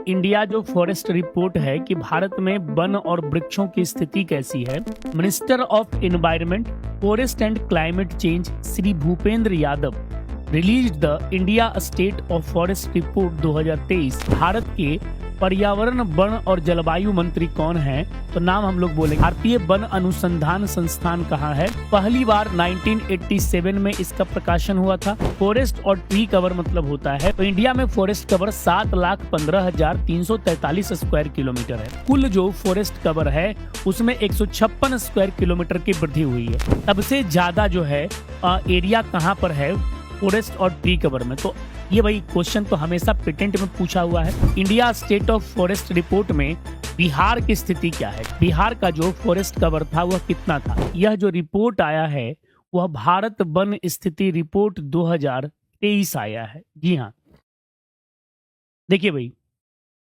India जो forest report है कि भारत में वन और वृक्षों की स्थिति कैसी है, minister of environment, forest and climate change Shri Bhupender Yadav release the India state of forest report 2023। Bharat के पर्यावरण, वन और जलवायु मंत्री कौन है? तो नाम हम लोग बोलेंगे। भारतीय वन अनुसंधान संस्थान कहाँ है? पहली बार 1987 में इसका प्रकाशन हुआ था। फॉरेस्ट और ट्री कवर मतलब होता है, तो इंडिया में फॉरेस्ट कवर 7,15,343 स्क्वायर किलोमीटर है। कुल जो फॉरेस्ट कवर है उसमें 156 स्क्वायर किलोमीटर की वृद्धि हुई है। सबसे ज्यादा जो है एरिया कहाँ पर है फॉरेस्ट और ट्री कवर में? तो ये भाई क्वेश्चन तो हमेशा पेटेंट में पूछा हुआ है। India state of forest report में बिहार की स्थिति क्या है? बिहार का जो फॉरेस्ट कवर था वह कितना था? यह जो रिपोर्ट आया है वह भारत वन स्थिति रिपोर्ट 2023 आया है। जी हाँ, देखिए भाई,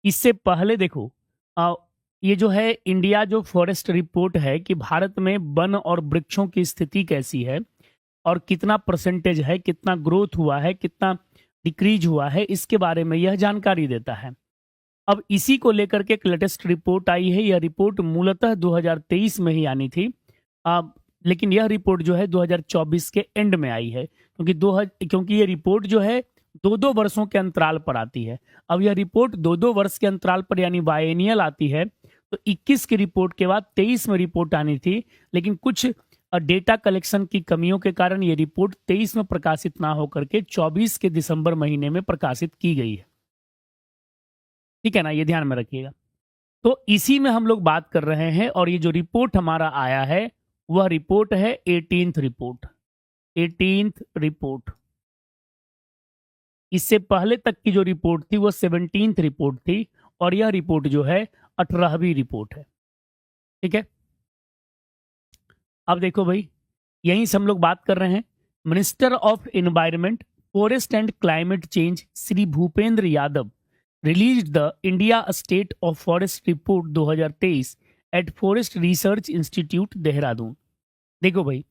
इससे पहले देखो ये जो है इंडिया जो फॉरेस्ट रिपोर्ट है कि भारत में वन और वृक्षों की स्थिति कैसी है और कितना परसेंटेज है, कितना ग्रोथ हुआ है, कितना डिक्रीज हुआ है, इसके बारे में यह जानकारी देता है। अब इसी को लेकर के एक लेटेस्ट रिपोर्ट आई है। यह रिपोर्ट मूलतः 2023 में ही आनी थी, लेकिन यह रिपोर्ट जो है 2024 के एंड में आई है, क्योंकि ये रिपोर्ट जो है 2-2 वर्षों के अंतराल पर आती है। अब यह रिपोर्ट 2-2 वर्ष के अंतराल पर यानी बायनियल आती है, तो 21 की रिपोर्ट के बाद 23 में रिपोर्ट आनी थी, लेकिन कुछ डेटा कलेक्शन की कमियों के कारण ये रिपोर्ट 23 में प्रकाशित ना होकर के 24 के दिसंबर महीने में प्रकाशित की गई है। ठीक है ना, ये ध्यान में रखिएगा। तो इसी में हम लोग बात कर रहे हैं, और ये जो रिपोर्ट हमारा आया है वह रिपोर्ट है 18th रिपोर्ट। इससे पहले तक की जो रिपोर्ट थी वो 17th रिपोर्ट थी, और यह रिपोर्ट जो है 18वीं रिपोर्ट है। ठीक है, अब देखो भाई, यहीं से हम लोग बात कर रहे हैं। Minister of environment, forest and climate change Shri Bhupender Yadav release the India state of forest report 2023 at forest research institute Dehradun. देखो भाई,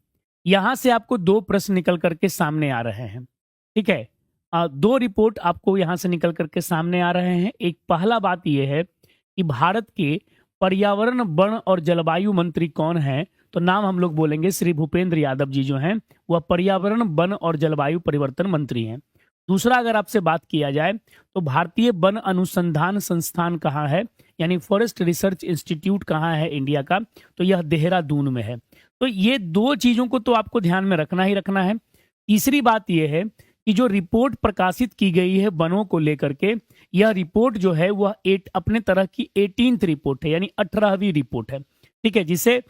यहां से आपको 2 प्रश्न निकल करके सामने आ रहे हैं। ठीक है, 2 रिपोर्ट आपको यहां से निकल करके सामने आ रहे हैं। एक पहला बात यह है कि भारत के पर्यावरण, वन और जलवायु मंत्री कौन है? तो नाम हम लोग बोलेंगे श्री भूपेंद्र यादव जी जो हैं वह पर्यावरण, वन और जलवायु परिवर्तन मंत्री हैं। दूसरा, अगर आपसे बात किया जाए तो भारतीय वन अनुसंधान संस्थान कहाँ है, यानी फॉरेस्ट रिसर्च इंस्टीट्यूट कहाँ है इंडिया का? तो यह देहरादून में है। तो ये 2 चीजों को तो आपको ध्यान में रखना ही रखना है। तीसरी बात यह है कि जो रिपोर्ट प्रकाशित की गई है वनों को लेकर के, यह रिपोर्ट जो है वह अपने तरह की 18th रिपोर्ट है, यानी 18वीं रिपोर्ट है। ठीक है, जिसे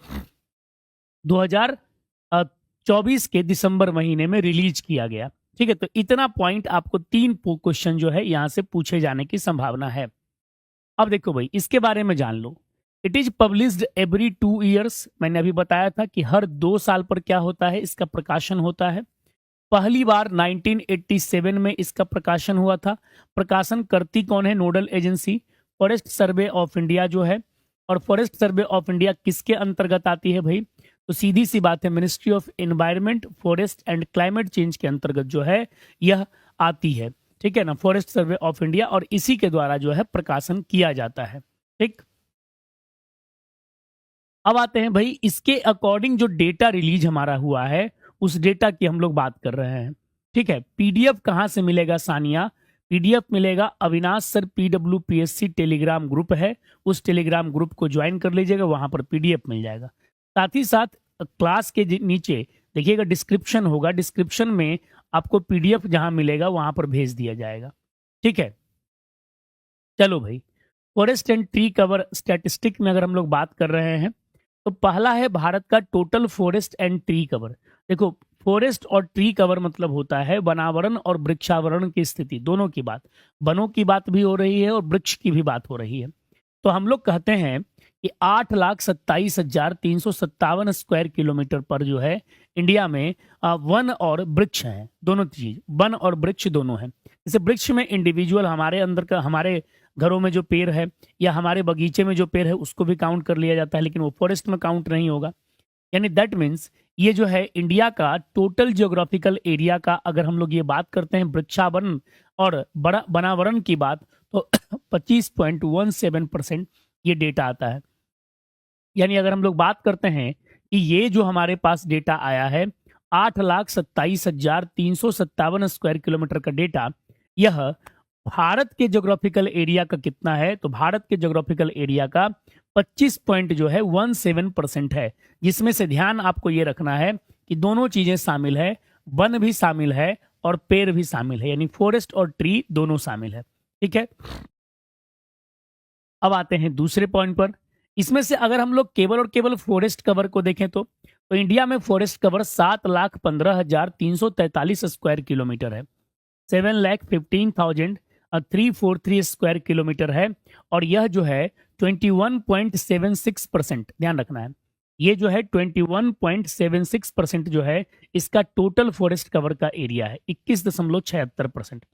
2024 के दिसंबर महीने में रिलीज किया गया। ठीक है, तो इतना पॉइंट आपको 3 क्वेश्चन जो है यहां से पूछे जाने की संभावना है। अब देखो भाई, इसके बारे में जान लो। It is published every 2 years. मैंने अभी बताया था कि हर 2 साल पर क्या होता है, इसका प्रकाशन होता है। पहली बार 1987 में इसका प्रकाशन हुआ था। प्रकाशन करती कौन है? Nodal agency forest survey of India जो है। और फॉरेस्ट सर्वे ऑफ इंडिया किसके अंतर्गत आती है भाई? तो सीधी सी बात है, ministry of environment, forest and climate change के अंतर्गत जो है यह आती है। ठीक है ना, फॉरेस्ट सर्वे ऑफ इंडिया, और इसी के द्वारा जो है प्रकाशन किया जाता है। ठीक, अब आते हैं भाई, इसके अकॉर्डिंग जो डेटा रिलीज हमारा हुआ है उस डेटा की हम लोग बात कर रहे हैं। ठीक है, पीडीएफ कहां से मिलेगा सानिया? पीडीएफ मिलेगा Avinash sir PWPSC Telegram group है, उस टेलीग्राम ग्रुप को ज्वाइन कर लीजिएगा, वहां पर पीडीएफ मिल जाएगा। साथ ही साथ क्लास के नीचे देखिएगा डिस्क्रिप्शन होगा, डिस्क्रिप्शन में आपको पीडीएफ जहां मिलेगा वहां पर भेज दिया जाएगा। ठीक है, चलो भाई, forest and tree cover statistic में अगर हम लोग बात कर रहे हैं तो पहला है भारत का total forest and tree cover. देखो, फॉरेस्ट और ट्री कवर मतलब होता है वनावरण और वृक्षावरण की स्थिति, दोनों की बात, वनों की बात भी हो रही है और वृक्ष की भी बात हो रही है। तो हम लोग कहते हैं कि 8,27,357 स्क्वायर किलोमीटर पर जो है इंडिया में वन और वृक्ष हैं, दोनों चीज, वन और वृक्ष दोनों हैं। जैसे वृक्ष में इंडिविजुअल हमारे अंदर का, हमारे घरों में जो पेड़ है या हमारे बगीचे में जो पेड़ है उसको भी काउंट कर लिया जाता है, लेकिन वो फॉरेस्ट में काउंट नहीं होगा। यानी दैट मीन्स ये जो है इंडिया का टोटल जियोग्राफिकल एरिया का अगर हम लोग ये बात करते हैं वृक्षावरण और बड़ा वनावरण की बात, तो तो 25.17% ये डेटा आता है। यानी अगर हम लोग बात करते हैं कि ये जो हमारे पास डेटा आया है 8,27,357 स्क्वायर किलोमीटर का डेटा, यह भारत के ज्योग्राफिकल एरिया का कितना है, तो भारत के ज्योग्राफिकल एरिया का 25.17% है, जिसमें से ध्यान आपको ये रखना है कि दोनों चीजें शामिल है, वन भी शामिल है और पेड़ भी शामिल है, यानी फॉरेस्ट और ट्री दोनों शामिल है। ठीक है, अब आते हैं दूसरे पॉइंट पर। इसमें से अगर हम लोग केवल और केवल फॉरेस्ट कवर को देखें तो इंडिया में फॉरेस्ट कवर 7,15,343 स्क्वायर किलोमीटर है, 7,15,343 स्क्वायर किलोमीटर है, और यह जो है 21.76%, ध्यान रखना है, ये जो है 21.76% जो है इसका टोटल फॉरेस्ट कवर का एरिया है, 21.76%।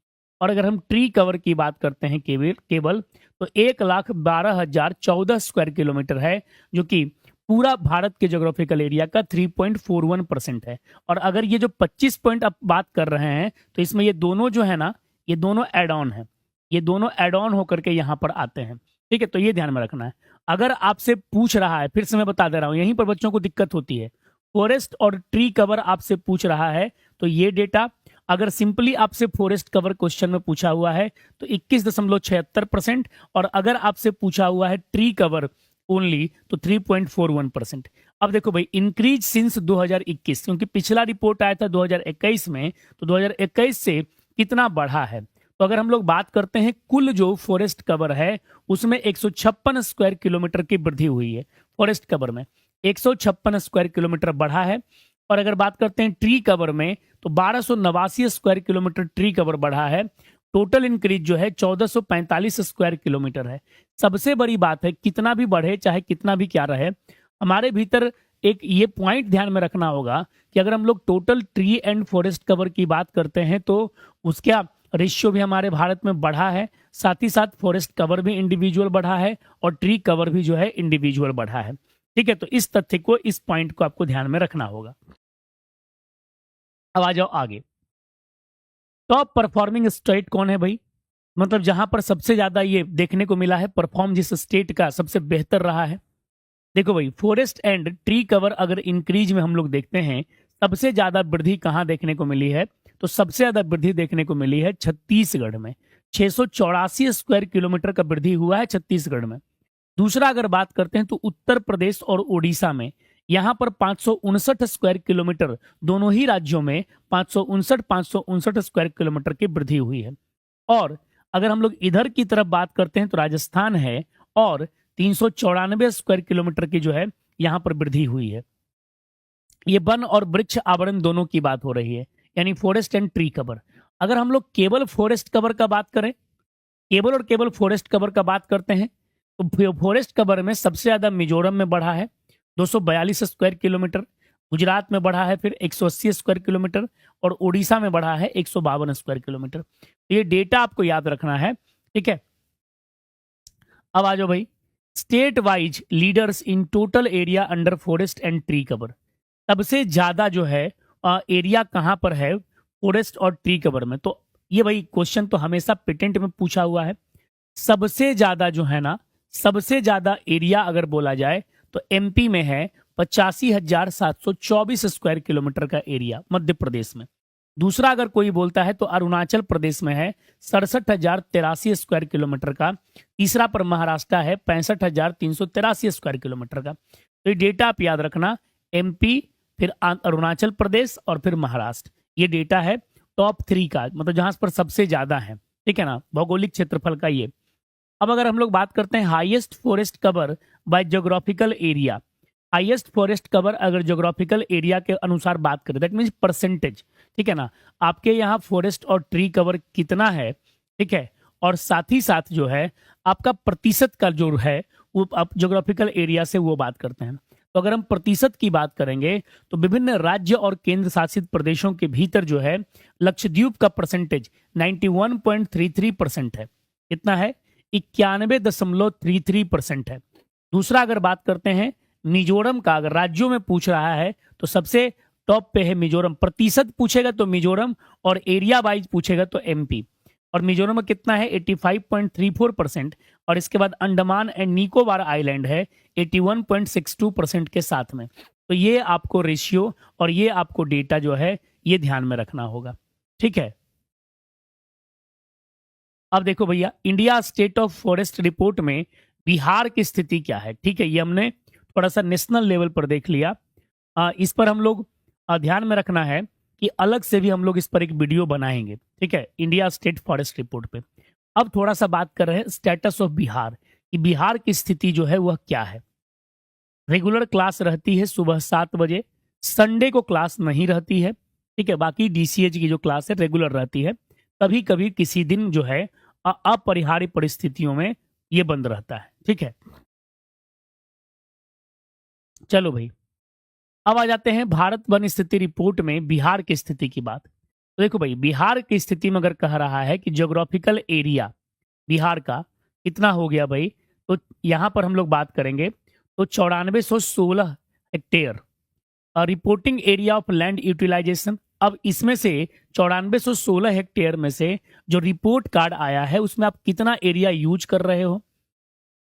और अगर हम ट्री कवर की बात करते हैं केवल तो 1,12,014 स्क्वायर किलोमीटर है, जो कि पूरा भारत के ज्योग्राफिकल एरिया का 3.41% है। और अगर ये जो 25 पॉइंट आप बात कर रहे हैं तो इसमें ये दोनों जो है ना, ये दोनों एड ऑन है, ये दोनों एड ऑन होकर के यहाँ पर आते हैं। ठीक है, तो ये ध्यान में रखना है। अगर आपसे पूछ रहा है, फिर से मैं बता दे रहा हूँ, यहीं पर बच्चों को दिक्कत होती है, फॉरेस्ट और ट्री कवर आपसे पूछ रहा है तो ये डेटा, अगर सिंपली आपसे फॉरेस्ट कवर क्वेश्चन में पूछा हुआ है तो 21.76%, और अगर आपसे पूछा हुआ है ट्री कवर ओनली तो 3.41%। अब देखो भाई, इंक्रीज सिंस 2021, क्योंकि पिछला रिपोर्ट आया था 2021 में, तो 2021 से कितना बढ़ा है। तो अगर हम लोग बात करते हैं कुल जो फॉरेस्ट कवर है उसमें 156 स्क्वायर किलोमीटर की वृद्धि हुई है, फॉरेस्ट कवर में 156 स्क्वायर किलोमीटर बढ़ा है। और अगर बात करते हैं ट्री कवर में तो 1289 स्क्वायर किलोमीटर ट्री कवर बढ़ा है। टोटल इंक्रीज जो है 1445 स्क्वायर किलोमीटर है। सबसे बड़ी बात है, कितना भी बढ़े चाहे कितना भी क्या रहे, हमारे भीतर एक ये पॉइंट ध्यान में रखना होगा कि अगर हम लोग total tree and forest cover की बात करते हैं तो उसका रेशियो भी हमारे भारत में बढ़ा है, साथ ही साथ फॉरेस्ट कवर भी इंडिविजुअल बढ़ा है और ट्री कवर भी जो है इंडिविजुअल बढ़ा है। ठीक है, तो इस तथ्य को, इस पॉइंट को आपको ध्यान में रखना होगा। अब आ जाओ आगे। टॉप परफॉर्मिंग स्टेट कौन है भाई, मतलब जहां पर सबसे ज्यादा ये देखने को मिला है, परफॉर्म जिस स्टेट का सबसे बेहतर रहा है। देखो भाई, फॉरेस्ट एंड ट्री कवर अगर इंक्रीज में हम लोग देखते हैं, सबसे ज्यादा वृद्धि कहां देखने को मिली है, तो सबसे ज्यादा वृद्धि देखने को मिली है छत्तीसगढ़ में, 684 स्क्वायर किलोमीटर का वृद्धि हुआ है छत्तीसगढ़ में। दूसरा अगर बात करते हैं तो उत्तर प्रदेश और उड़ीसा में, यहां पर 559 स्क्वायर किलोमीटर, दोनों ही राज्यों में 559 स्क्वायर किलोमीटर की वृद्धि हुई है। और अगर हम लोग इधर की तरफ बात करते हैं तो राजस्थान है और 394 स्क्वायर किलोमीटर की जो है यहां पर वृद्धि हुई है। ये वन और वृक्ष आवरण दोनों की बात हो रही है, यानी फॉरेस्ट एंड ट्री कवर। अगर हम लोग केवल फॉरेस्ट कवर का बात करें, केवल और केवल फॉरेस्ट कवर का बात करते हैं तो फॉरेस्ट कवर में सबसे ज्यादा मिजोरम में बढ़ा है 242 स्क्वायर किलोमीटर, गुजरात में बढ़ा है फिर 180 स्क्वायर किलोमीटर, और उड़ीसा में बढ़ा है 152 स्क्वायर किलोमीटर। तो ये डेटा आपको याद रखना है। ठीक है, अब आ जाओ भाई, state wise leaders in total area under forest and tree cover. सबसे ज्यादा जो है एरिया कहां पर है फॉरेस्ट और ट्री कवर में, तो ये भाई क्वेश्चन तो हमेशा पेटेंट में पूछा हुआ है। सबसे ज्यादा जो है ना, सबसे ज्यादा एरिया अगर बोला जाए तो एमपी में है 85,724 स्क्वायर किलोमीटर का एरिया, मध्य प्रदेश में। दूसरा अगर कोई बोलता है तो अरुणाचल प्रदेश में है 67,083 स्क्वायर किलोमीटर का। तीसरा पर महाराष्ट्र है 65,383 स्क्वायर किलोमीटर का। तो ये डेटा आप याद रखना, एमपी, फिर अरुणाचल प्रदेश और फिर महाराष्ट्र, ये डेटा है टॉप 3 का, मतलब जहां पर सबसे ज्यादा है। ठीक है ना, भौगोलिक क्षेत्रफल का ये। अब अगर हम लोग बात करते हैं highest forest cover by geographical area, highest forest cover अगर ज्योग्राफिकल एरिया के अनुसार बात करें, दैट मीन्स परसेंटेज। ठीक है ना, आपके यहाँ फॉरेस्ट और ट्री कवर कितना है, ठीक है, और साथ ही साथ जो है आपका प्रतिशत का जो है वो आप ज्योग्राफिकल एरिया से वो बात करते हैं। तो अगर हम प्रतिशत की बात करेंगे तो विभिन्न राज्य और केंद्र शासित प्रदेशों के भीतर जो है लक्षद्वीप का परसेंटेज 91.33% है। कितना है, 91.33% है। दूसरा अगर बात करते हैं मिजोरम का, अगर राज्यों में पूछ रहा है तो सबसे टॉप पे है मिजोरम। प्रतिशत पूछेगा तो मिजोरम और एरिया वाइज पूछेगा तो एमपी। और मिजोरम में कितना है 85.34%, और इसके बाद अंडमान एंड निकोबार आइलैंड है 81.62% के साथ में। तो ये आपको रेशियो और ये आपको डेटा जो है ये ध्यान में रखना होगा, ठीक है। अब देखो भैया, India state of forest report में बिहार की स्थिति क्या है, ठीक है। ये हमने थोड़ा सा नेशनल लेवल पर देख लिया। इस पर हम लोग ध्यान में रखना है कि अलग से भी हम लोग इस पर एक वीडियो बनाएंगे, ठीक है, इंडिया स्टेट फॉरेस्ट रिपोर्ट पे। अब थोड़ा सा बात कर रहे हैं स्टेटस ऑफ बिहार, कि बिहार की स्थिति जो है वह क्या है। रेगुलर क्लास रहती है सुबह 7 बजे, संडे को क्लास नहीं रहती है, ठीक है। बाकी डीसीएच की जो क्लास है रेगुलर रहती है, कभी कभी किसी दिन जो है अपरिहार्य परिस्थितियों में ये बंद रहता है, ठीक है। चलो भाई, अब आ जाते हैं भारत वन स्थिति रिपोर्ट में बिहार की स्थिति की बात। तो देखो भाई, बिहार की स्थिति में अगर कह रहा है कि ज्योग्राफिकल एरिया बिहार का कितना हो गया भाई, तो यहां पर हम लोग बात करेंगे तो 9416 hectare. Reporting area of land utilization, अब इसमें से 9416 हेक्टेयर में से जो रिपोर्ट कार्ड आया है उसमें आप कितना एरिया यूज कर रहे हो,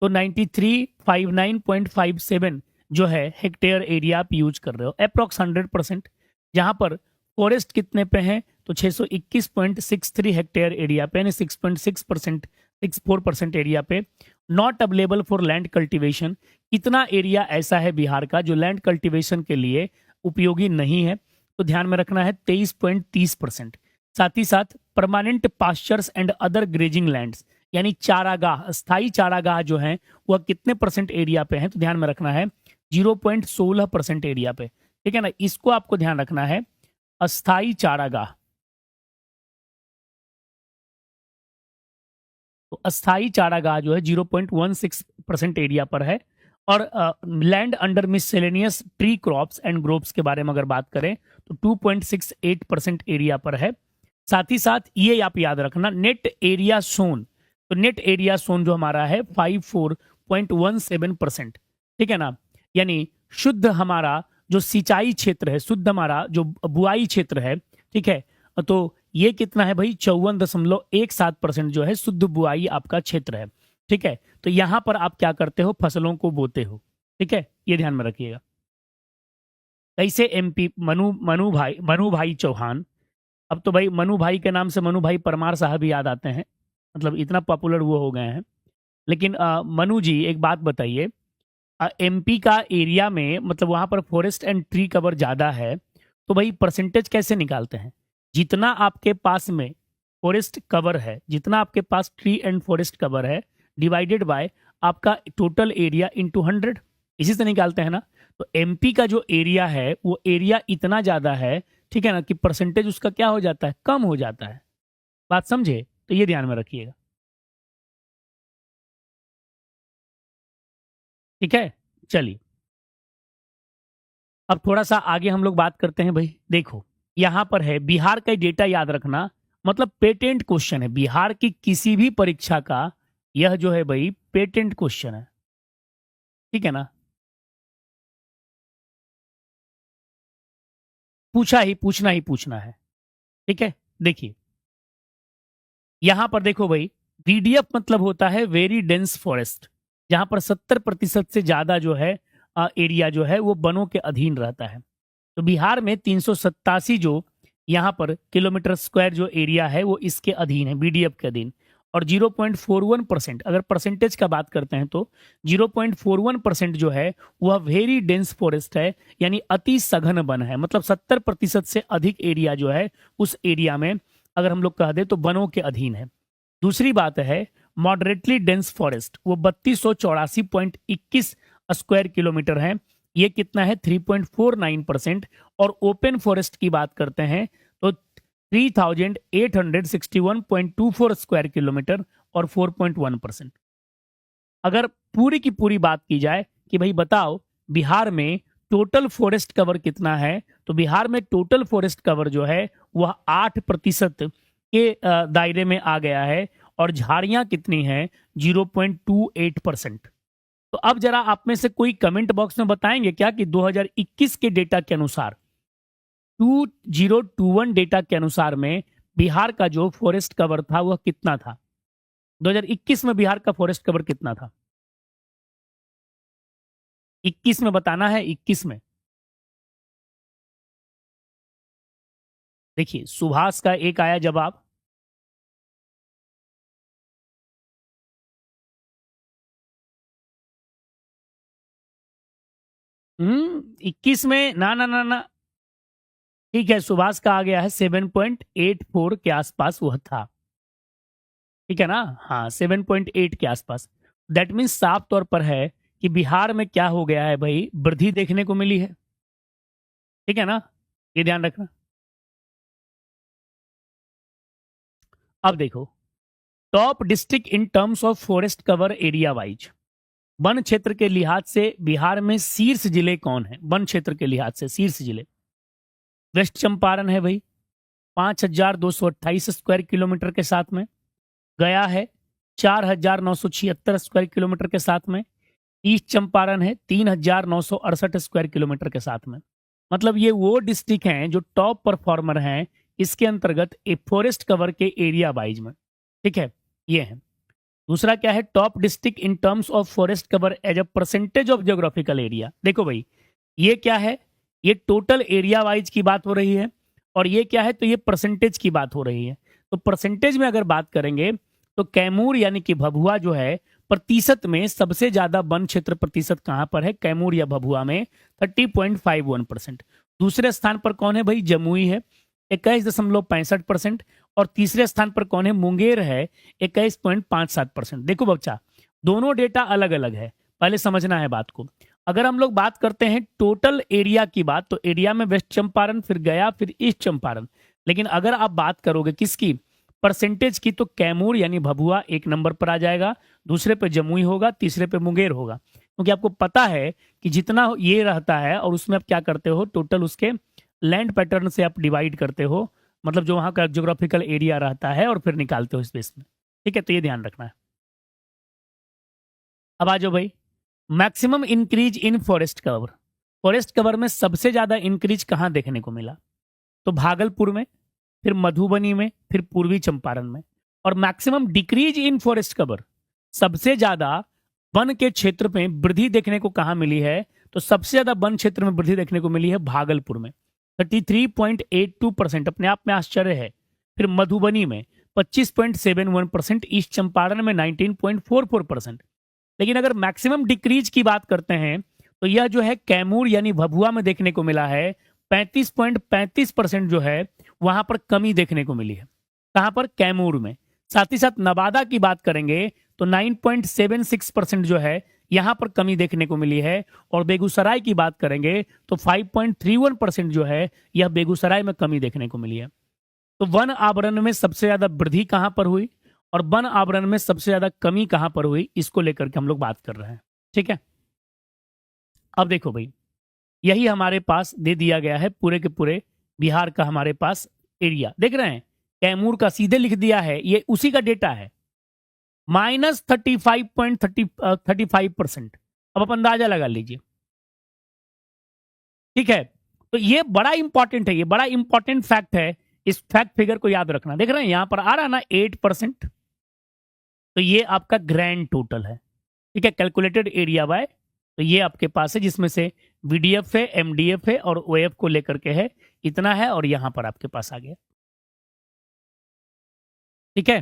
तो 9359.57 जो है हेक्टेयर एरिया आप यूज कर रहे हो, अप्रॉक्स 100%। जहां पर फॉरेस्ट कितने पे हैं, तो 621.63 हेक्टेयर एरिया पे, यानी 6.6%, 64% एरिया पे। Not available for land cultivation, कितना एरिया ऐसा है बिहार का जो लैंड कल्टीवेशन के लिए उपयोगी नहीं है, तो ध्यान में रखना है 23.30%। साथ ही साथ permanent pastures and other grazing lands, यानी चारागाह, स्थायी चारागाह जो है वह कितने परसेंट एरिया पे है, तो ध्यान में रखना है 0.16% एरिया पे, ठीक है ना। इसको आपको ध्यान रखना है, अस्थाई चारागाह। तो अस्थाई चारागाह जो है 0.16% एरिया पर है। और land under miscellaneous tree crops and groves के बारे में अगर बात करें तो 2.68% एरिया पर है। साथ ही साथ ये आप याद रखना, नेट एरिया सोन, तो नेट एरिया सोन जो हमारा है 54.17%, ठीक है ना। यानी शुद्ध हमारा जो सिंचाई क्षेत्र है, शुद्ध हमारा जो बुआई क्षेत्र है, ठीक है, तो ये कितना है भाई 54.17% जो है शुद्ध बुआई आपका क्षेत्र है, ठीक है। तो यहां पर आप क्या करते हो, फसलों को बोते हो, ठीक है, ये ध्यान में रखिएगा। कैसे एमपी मनु भाई चौहान, अब तो भाई मनु भाई के नाम से मनु भाई परमार साहब ही याद आते हैं, मतलब इतना पॉपुलर वो हो गए हैं। लेकिन मनु जी एक बात बताइए, एमपी का एरिया में मतलब वहां पर फॉरेस्ट एंड ट्री कवर ज्यादा है, तो भाई परसेंटेज कैसे निकालते हैं। जितना आपके पास में फॉरेस्ट कवर है, जितना आपके पास ट्री एंड फॉरेस्ट कवर है, डिवाइडेड बाय आपका टोटल एरिया इनटू 100, इसी से निकालते हैं ना। तो एमपी का जो एरिया है वो एरिया इतना ज्यादा है, ठीक है ना, कि परसेंटेज उसका क्या हो जाता है, कम हो जाता है। बात समझे, तो ये ध्यान में रखिएगा, ठीक है। चलिए, अब थोड़ा सा आगे हम लोग बात करते हैं भाई। देखो यहां पर है बिहार का डेटा याद रखना, मतलब पेटेंट क्वेश्चन है बिहार की किसी भी परीक्षा का, यह जो है भाई पेटेंट क्वेश्चन है, ठीक है ना। पूछना ही पूछना है, ठीक है। देखिए यहां पर देखो भाई, वीडीएफ मतलब होता है वेरी डेंस फॉरेस्ट, जहां पर 70% से ज्यादा जो है एरिया जो है वो वनों के अधीन रहता है। तो बिहार में 387 जो यहाँ पर किलोमीटर स्क्वायर जो एरिया है वो इसके अधीन है, बीडीएफ के अधीन। और 0.41%, अगर परसेंटेज का बात करते हैं तो 0.41% जो है वह वेरी डेंस फॉरेस्ट है, यानी अति सघन वन है। मतलब 70% से अधिक एरिया जो है उस एरिया में अगर हम लोग कह दें तो वनों के अधीन है। दूसरी बात है मॉडरेटली डेंस फॉरेस्ट, वो 3284.21 स्क्वायर किलोमीटर है, ये कितना है 3.49%। और ओपन फॉरेस्ट की बात करते हैं तो 3861.24 स्क्वायर किलोमीटर और 4.1%। अगर पूरी की पूरी बात की जाए कि भाई बताओ बिहार में टोटल फॉरेस्ट कवर कितना है, तो बिहार में टोटल फॉरेस्ट कवर जो है वह 8% के दायरे में आ गया है, और झाड़ियां कितनी हैं 0.28%। तो अब जरा आप में से कोई कमेंट बॉक्स में बताएंगे क्या कि 2021 के डेटा के अनुसार, 2021 डेटा के अनुसार में बिहार का जो फॉरेस्ट कवर था वह कितना था? 2021 में बिहार का फॉरेस्ट कवर कितना था? 21 में बताना है, 21 में। देखिए सुभाष का एक आया जवाब, 21 में ना ना ना ना। ठीक है, सुभाष का आ गया है 7.84 के आसपास वह था। ठीक है ना, हाँ 7.8 के आसपास। दैट मीन्स साफ तौर पर है कि बिहार में क्या हो गया है भाई, वृद्धि देखने को मिली है। ठीक है ना, ये ध्यान रखना। अब देखो, top district in terms of forest cover area wise, one क्षेत्र के लिहाज से बिहार में शीर्ष जिले कौन है? वन क्षेत्र के लिहाज से शीर्ष जिले, वेस्ट चंपारण है भाई 5,228 स्क्वायर किलोमीटर के साथ में, गया है 4,976 स्क्वायर किलोमीटर के साथ में, ईस्ट चंपारण है 3,968 स्क्वायर किलोमीटर के साथ में। मतलब ये वो डिस्ट्रिक्ट हैं जो टॉप परफॉर्मर हैं इसके अंतर्गत ए फॉरेस्ट कवर के एरिया वाइज में। ठीक है, ये है। दूसरा क्या है, top district in terms of forest cover as a percentage of geographical area. देखो भाई, ये क्या है, ये टोटल एरिया वाइज की बात हो रही है, और ये क्या है, तो ये परसेंटेज की बात हो रही है। तो परसेंटेज में अगर बात करेंगे तो कैमूर यानी कि भभुआ जो है, प्रतिशत में सबसे ज्यादा वन क्षेत्र प्रतिशत कहां पर है? कैमूर या भभुआ में 30.51%। दूसरे स्थान पर कौन है भाई? जमुई है 21.65%। और तीसरे स्थान पर कौन है? मुंगेर है 21.57%। देखो बच्चा, दोनों डेटा अलग अलग है, पहले समझना है बात को। अगर हम लोग बात करते हैं टोटल एरिया की बात, तो एरिया में वेस्ट चंपारण, फिर गया, फिर ईस्ट चंपारण। लेकिन अगर आप बात करोगे किसकी, परसेंटेज की, तो कैमूर यानी भभुआ एक नंबर पर आ जाएगा, दूसरे पे जमुई होगा, तीसरे पे मुंगेर होगा। क्योंकि आपको पता है कि जितना ये रहता है और उसमें आप क्या करते हो, टोटल उसके लैंड पैटर्न से आप डिवाइड करते हो, मतलब जो वहां का ज्योग्राफिकल एरिया रहता है, और फिर निकालते हो इस बेस में। ठीक है, तो ये ध्यान रखना है। अब आ जाओ भाई, maximum increase in forest cover. Forest cover में सबसे ज्यादा इंक्रीज कहां देखने को मिला? तो भागलपुर में, फिर मधुबनी में, फिर पूर्वी चंपारण में। और maximum decrease in forest cover, सबसे ज्यादा वन के क्षेत्र में वृद्धि देखने को कहां मिली है? तो सबसे ज्यादा वन क्षेत्र में वृद्धि देखने को मिली है भागलपुर में 33.82%, अपने आप में आश्चर्य है। फिर मधुबनी में 25.71%, ईस्ट चंपारण में 19.44%। लेकिन अगर मैक्सिमम डिक्रीज की बात करते हैं तो यह जो है कैमूर यानी भभुआ में देखने को मिला है 35.35% जो है वहां पर कमी देखने को मिली है। कहां पर? कैमूर में। साथ ही साथ नवादा की बात करेंगे तो 9.76% जो है यहां पर कमी देखने को मिली है। और बेगूसराय की बात करेंगे तो 5.31% जो है यह बेगूसराय में कमी देखने को मिली है। तो वन आवरण में सबसे ज्यादा वृद्धि कहां पर हुई और वन आवरण में सबसे ज्यादा कमी कहां पर हुई, इसको लेकर के हम लोग बात कर रहे हैं। ठीक है, अब देखो भाई, यही हमारे पास दे दिया गया है पूरे के पूरे बिहार का हमारे पास एरिया देख रहे हैं। कैमूर का सीधे लिख दिया है, ये उसी का डेटा है, -35.35%। अब आप अंदाजा लगा लीजिए। ठीक है, तो ये बड़ा इंपॉर्टेंट है, ये बड़ा इंपॉर्टेंट फैक्ट है। इस फैक्ट फिगर को याद रखना। देख रहे हैं यहां पर आ रहा ना 8%, तो ये आपका ग्रैंड टोटल है। ठीक है, कैलकुलेटेड एरिया बाय, तो ये आपके पास है जिसमें से वीडीएफ है, एमडीएफ है और ओएफ को लेकर के है, इतना है, और यहां पर आपके पास आ गया। ठीक है,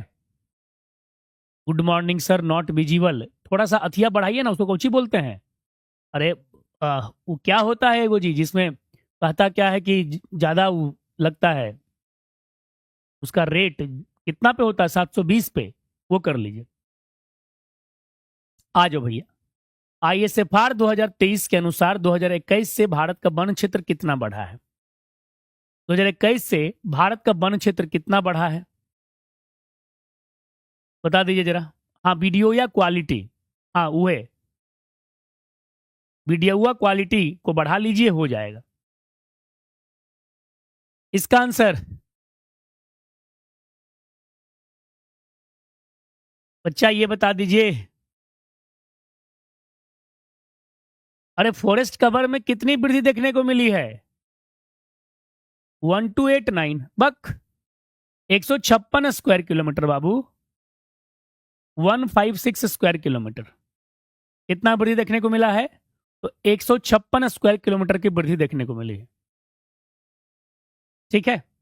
good morning sir, not visible. थोड़ा सा अथिया बढ़ाइए ना, उसको कौची बोलते हैं? अरे वो क्या होता है वो जी, जिसमें कहता क्या है कि ज्यादा लगता है, उसका रेट कितना पे होता है? 720 पे, वो कर लीजिए। आ जाओ भैया, आईएसएफआर 2023 के अनुसार 2021 से भारत का वन क्षेत्र कितना बढ़ा है? 2021 से भारत का वन क्षेत्र कितना बढ़ा है, बता दीजिए जरा। हाँ, वीडियो या क्वालिटी, हाँ वो है, वीडियो हुआ क्वालिटी को बढ़ा लीजिए, हो जाएगा। इसका आंसर बच्चा ये बता दीजिए। अरे फॉरेस्ट कवर में कितनी वृद्धि देखने को मिली है? 1289 बक। 156 स्क्वायर किलोमीटर बाबू, 156 स्क्वायर किलोमीटर, कितना वृद्धि देखने को मिला है? तो 156 स्क्वायर किलोमीटर की वृद्धि देखने को मिली है। ठीक है।